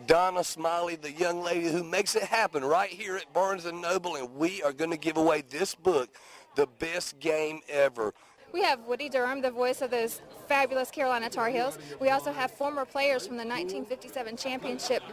Donna Smiley, the young lady who makes it happen right here at Barnes & Noble, and we are going to give away this book, The Best Game Ever. We have Woody Durham, the voice of those fabulous Carolina Tar Heels. We also have former players from the 1957 championship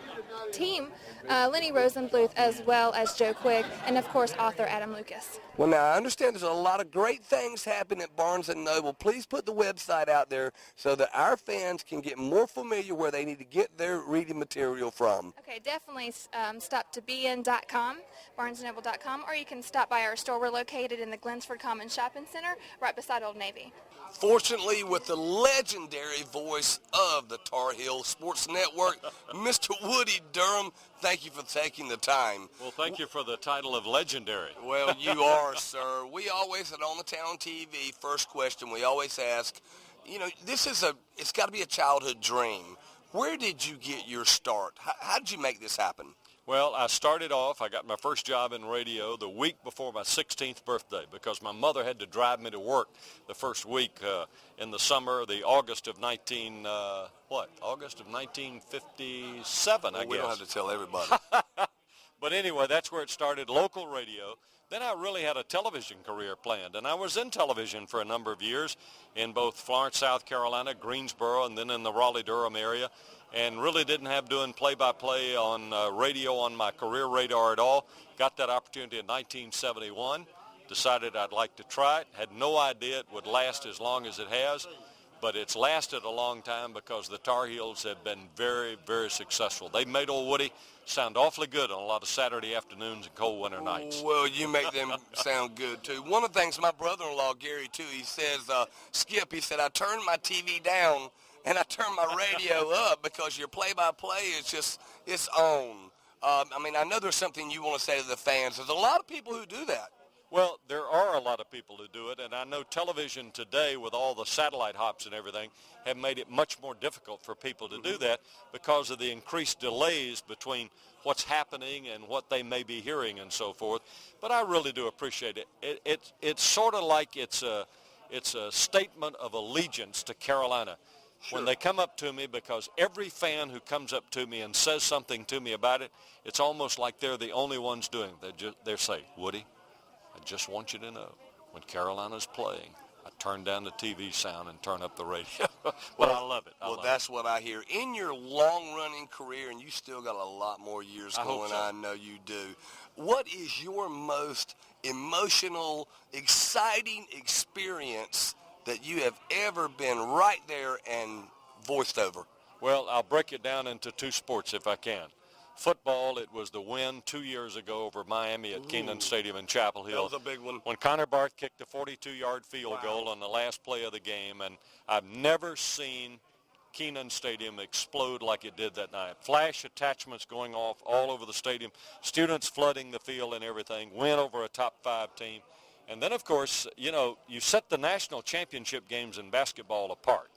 team, Lenny Rosenbluth, as well as Joe Quigg, and of course author Adam Lucas. Well, now, I understand there's a lot of great things happening at Barnes & Noble. Please put the website out there so that our fans can get more familiar where they need to get their reading material from. Okay, definitely stop to bn.com, barnesandnoble.com, or you can stop by our store. We're located in the Glensford Commons Shopping Center, right beside Old Navy. Fortunately, with the legendary voice of the Tar Heel Sports Network, Mr. Woody Durham, thank you for taking the time. Well, thank you for the title of legendary. Well, you are, sir. We always, at On the Town TV, first question we always ask, you know, it's got to be a childhood dream. Where did you get your start? How did you make this happen? Well, I started off, I got my first job in radio the week before my 16th birthday because my mother had to drive me to work the first week in the summer, the August of 1957, I guess. We don't have to tell everybody. But anyway, that's where it started, local radio. Then I really had a television career planned, and I was in television for a number of years in both Florence, South Carolina, Greensboro, and then in the Raleigh-Durham area, and really didn't have doing play-by-play on radio on my career radar at all. Got that opportunity in 1971, decided I'd like to try it, had no idea it would last as long as it has, but it's lasted a long time because the Tar Heels have been very, very successful. They made old Woody sound awfully good on a lot of Saturday afternoons and cold winter nights. Well, you make them sound good, too. One of the things my brother-in-law, Gary, too, he says, Skip, he said, I turned my TV down and I turned my radio up because your play-by-play is just, it's on. I mean, I know there's something you want to say to the fans. There's a lot of people who do that. Well, there are a lot of people who do it, and I know television today with all the satellite hops and everything have made it much more difficult for people to do that because of the increased delays between what's happening and what they may be hearing and so forth. But I really do appreciate it. It's sort of like it's a statement of allegiance to Carolina. Sure. When they come up to me, because every fan who comes up to me and says something to me about it, it's almost like they're the only ones doing it. They say, Woody, I just want you to know, when Carolina's playing, I turn down the TV sound and turn up the radio. Well, I love it. That's what I hear. In your long-running career, and you still got a lot more years going, I know you do, what is your most emotional, exciting experience that you have ever been right there and voiced over? Well, I'll break it down into two sports if I can. Football, it was the win 2 years ago over Miami at Keenan Stadium in Chapel Hill. That was a big one. When Connor Barth kicked a 42-yard field goal on the last play of the game, and I've never seen Keenan Stadium explode like it did that night. Flash attachments going off all over the stadium, students flooding the field and everything, win over a top 5 team. And then, of course, you know, you set the national championship games in basketball apart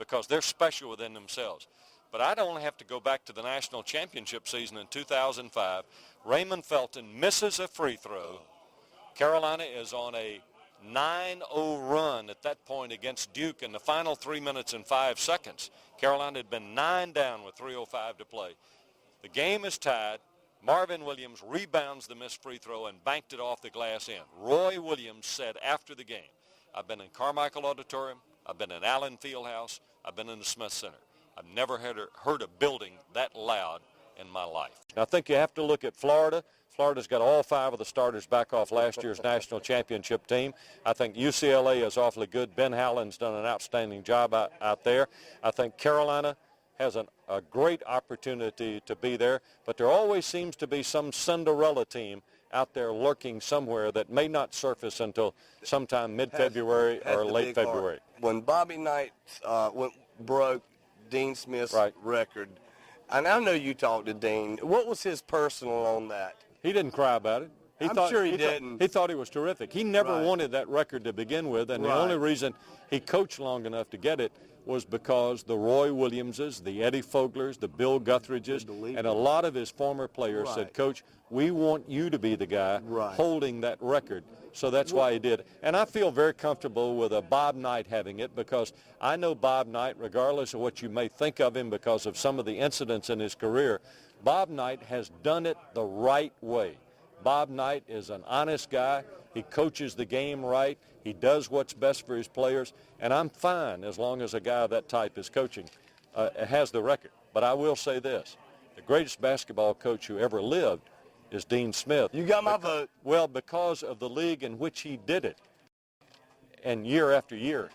because they're special within themselves. But I'd only have to go back to the national championship season in 2005. Raymond Felton misses a free throw. Carolina is on a 9-0 run at that point against Duke in the final 3 minutes and 5 seconds. Carolina had been 9 down with 3:05 to play. The game is tied. Marvin Williams rebounds the missed free throw and banked it off the glass end. Roy Williams said after the game, I've been in Carmichael Auditorium, I've been in Allen Fieldhouse, I've been in the Smith Center. I've never heard a building that loud in my life. I think you have to look at Florida. Florida's got all 5 of the starters back off last year's national championship team. I think UCLA is awfully good. Ben Howland's done an outstanding job out there. I think Carolina has a great opportunity to be there, but there always seems to be some Cinderella team out there lurking somewhere that may not surface until sometime mid-February or late February. When Bobby Knight broke Dean Smith's record, and I know you talked to Dean, what was his personal on that? He didn't cry about it. I'm sure he didn't. He thought he was terrific. He never wanted that record to begin with, and the only reason he coached long enough to get it was because the Roy Williamses, the Eddie Foglers, the Bill Guthridges, and a lot of his former players said, Coach, we want you to be the guy holding that record. So that's why he did it. And I feel very comfortable with Bob Knight having it, because I know Bob Knight, regardless of what you may think of him because of some of the incidents in his career, Bob Knight has done it the right way. Bob Knight is an honest guy. He coaches the game right. He does what's best for his players. And I'm fine as long as a guy of that type is coaching, has the record. But I will say this. The greatest basketball coach who ever lived is Dean Smith. You got my vote. Well, because of the league in which he did it. And year after year,